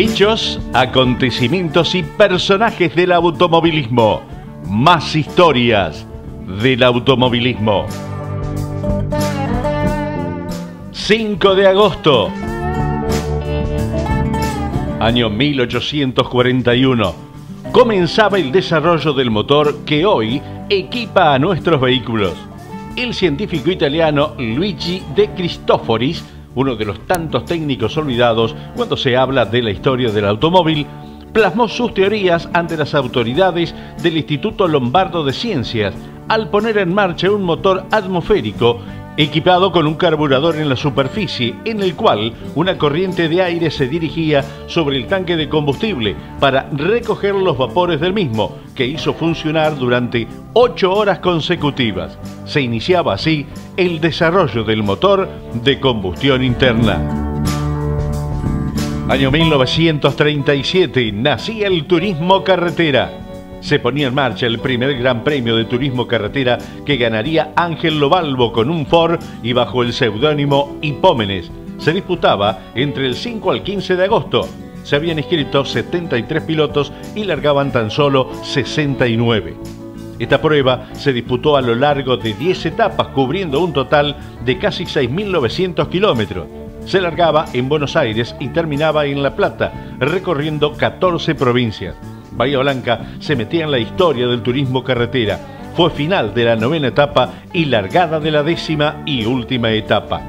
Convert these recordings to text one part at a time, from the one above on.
Hechos, acontecimientos y personajes del automovilismo. Más historias del automovilismo. 5 de agosto. Año 1841. Comenzaba el desarrollo del motor que hoy equipa a nuestros vehículos. El científico italiano Luigi De Cristoforis, uno de los tantos técnicos olvidados cuando se habla de la historia del automóvil, plasmó sus teorías ante las autoridades del Instituto Lombardo de Ciencias al poner en marcha un motor atmosférico equipado con un carburador en la superficie, en el cual una corriente de aire se dirigía sobre el tanque de combustible para recoger los vapores del mismo, que hizo funcionar durante 8 horas consecutivas. Se iniciaba así el desarrollo del motor de combustión interna. Año 1937, nacía el turismo carretera. Se ponía en marcha el primer Gran Premio de Turismo Carretera que ganaría Ángel Lobalvo con un Ford y bajo el seudónimo Hipómenes. Se disputaba entre el 5 al 15 de agosto. Se habían inscrito 73 pilotos y largaban tan solo 69. Esta prueba se disputó a lo largo de 10 etapas, cubriendo un total de casi 6.900 kilómetros. Se largaba en Buenos Aires y terminaba en La Plata, recorriendo 14 provincias. Bahía Blanca se metía en la historia del turismo carretera. Fue final de la 9ª etapa y largada de la 10ª y última etapa.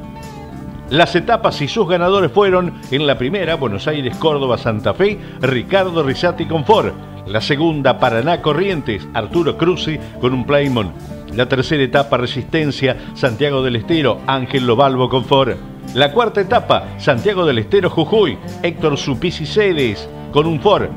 Las etapas y sus ganadores fueron: en la primera, Buenos Aires, Córdoba, Santa Fe, Ricardo Rizzati con Ford. La segunda, Paraná, Corrientes, Arturo Cruzi con un Plymouth. La tercera etapa, Resistencia, Santiago del Estero, Ángel Lobalvo con Ford. La cuarta etapa, Santiago del Estero, Jujuy, Héctor Supisi Cedes con un Ford.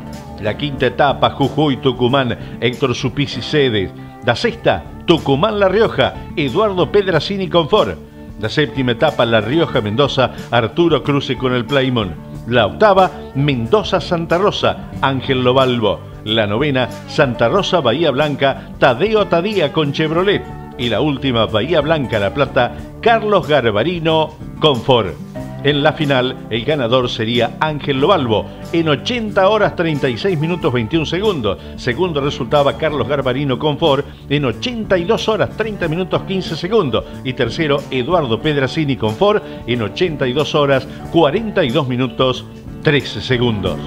La quinta etapa, Jujuy, Tucumán, Héctor Supisi Cedes. La sexta, Tucumán, La Rioja, Eduardo Pedrazzini con Ford. La séptima etapa, La Rioja, Mendoza, Arturo Cruzi con el Plymouth. La octava, Mendoza, Santa Rosa, Ángel Lobalvo. La novena, Santa Rosa, Bahía Blanca, Tadeo Tadía con Chevrolet. Y la última, Bahía Blanca, La Plata, Carlos Garbarino con Ford. En la final, el ganador sería Ángel Lobalvo, en 80 horas 36 minutos 21 segundos. Segundo resultaba Carlos Garbarino con Ford, en 82 horas 30 minutos 15 segundos. Y tercero, Eduardo Pedrazzini con Ford, en 82 horas 42 minutos 13 segundos.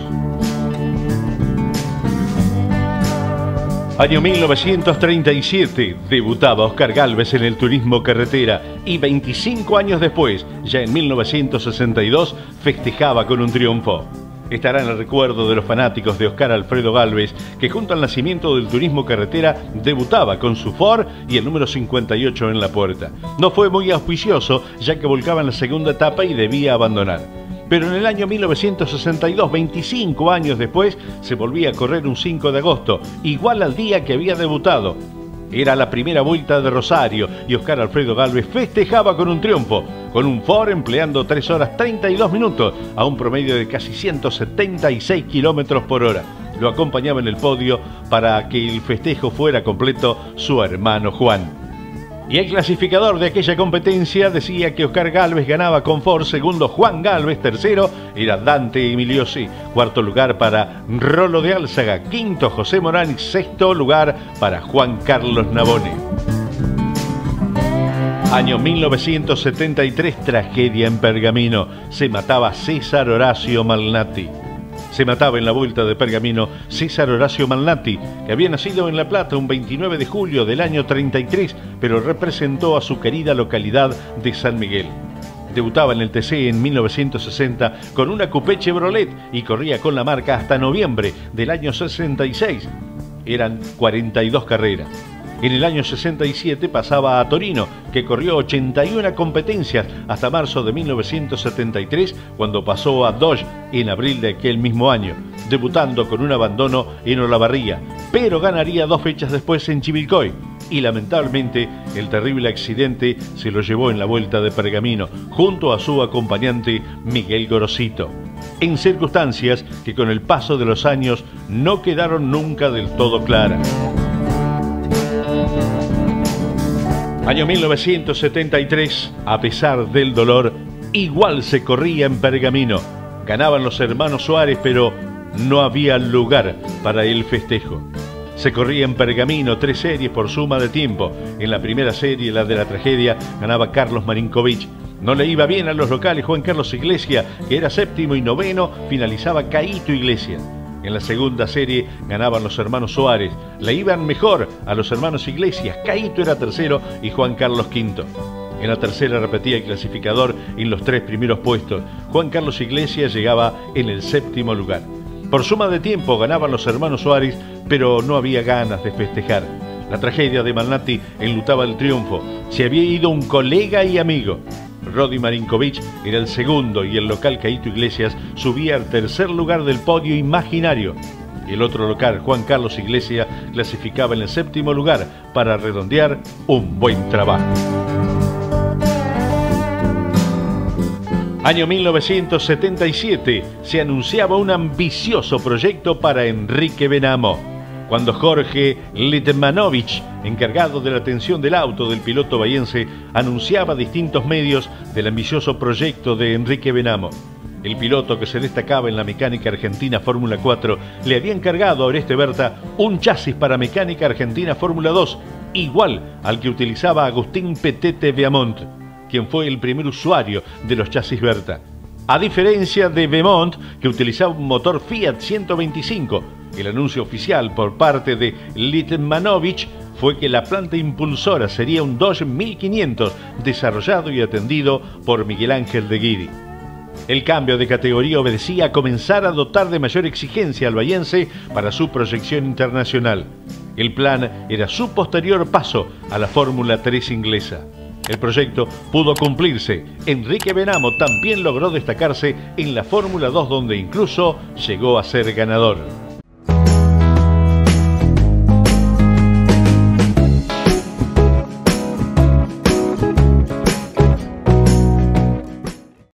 Año 1937, debutaba Oscar Gálvez en el turismo carretera y 25 años después, ya en 1962, festejaba con un triunfo. Estará en el recuerdo de los fanáticos de Oscar Alfredo Gálvez, que junto al nacimiento del turismo carretera debutaba con su Ford y el número 58 en la puerta. No fue muy auspicioso, ya que volcaba en la segunda etapa y debía abandonar. Pero en el año 1962, 25 años después, se volvía a correr un 5 de agosto, igual al día que había debutado. Era la primera vuelta de Rosario y Oscar Alfredo Gálvez festejaba con un triunfo, con un Ford empleando 3 horas 32 minutos a un promedio de casi 176 kilómetros por hora. Lo acompañaba en el podio para que el festejo fuera completo su hermano Juan. Y el clasificador de aquella competencia decía que Oscar Gálvez ganaba con Ford, segundo Juan Gálvez, tercero era Dante Emiliosi, cuarto lugar para Rolo de Álzaga, quinto José Morán y sexto lugar para Juan Carlos Navone. Año 1973, tragedia en Pergamino. Se mataba César Horacio Malnati. Se mataba en la vuelta de Pergamino César Horacio Malnati, que había nacido en La Plata un 29 de julio del año 33, pero representó a su querida localidad de San Miguel. Debutaba en el TC en 1960 con una coupé Chevrolet y corría con la marca hasta noviembre del año 66. Eran 42 carreras. En el año 67 pasaba a Torino, que corrió 81 competencias hasta marzo de 1973, cuando pasó a Dodge en abril de aquel mismo año, debutando con un abandono en Olavarría, pero ganaría 2 fechas después en Chivilcoy. Y lamentablemente el terrible accidente se lo llevó en la vuelta de Pergamino, junto a su acompañante Miguel Gorosito, en circunstancias que con el paso de los años no quedaron nunca del todo claras. Año 1973, a pesar del dolor, igual se corría en Pergamino. Ganaban los hermanos Suárez, pero no había lugar para el festejo. Se corría en pergamino 3 series por suma de tiempo. En la primera serie, la de la tragedia, ganaba Carlos Marinkovic. No le iba bien a los locales Juan Carlos Iglesias, que era séptimo, y noveno finalizaba Caíto Iglesias. En la segunda serie ganaban los hermanos Suárez. Le iban mejor a los hermanos Iglesias. Caíto era tercero y Juan Carlos quinto. En la tercera repetía el clasificador en los 3 primeros puestos. Juan Carlos Iglesias llegaba en el 7º lugar. Por suma de tiempo ganaban los hermanos Suárez, pero no había ganas de festejar. La tragedia de Malnati enlutaba el triunfo. Se había ido un colega y amigo. Rodi Marinkovic era el segundo y el local Caíto Iglesias subía al 3er lugar del podio imaginario. El otro local, Juan Carlos Iglesias, clasificaba en el 7º lugar para redondear un buen trabajo. Año 1977, se anunciaba un ambicioso proyecto para Enrique Benamo, cuando Jorge Litmanovich, encargado de la atención del auto del piloto bahiense, anunciaba a distintos medios del ambicioso proyecto de Enrique Benamo. El piloto, que se destacaba en la mecánica argentina Fórmula 4, le había encargado a Oreste Berta un chasis para mecánica argentina Fórmula 2, igual al que utilizaba Agustín Petete Beaumont, quien fue el primer usuario de los chasis Berta. A diferencia de Beaumont, que utilizaba un motor Fiat 125, el anuncio oficial por parte de Litmanovich fue que la planta impulsora sería un Dodge 1500 desarrollado y atendido por Miguel Ángel de Guidi. El cambio de categoría obedecía a comenzar a dotar de mayor exigencia al bahiense para su proyección internacional. El plan era su posterior paso a la Fórmula 3 inglesa. El proyecto pudo cumplirse. Enrique Benamo también logró destacarse en la Fórmula 2, donde incluso llegó a ser ganador.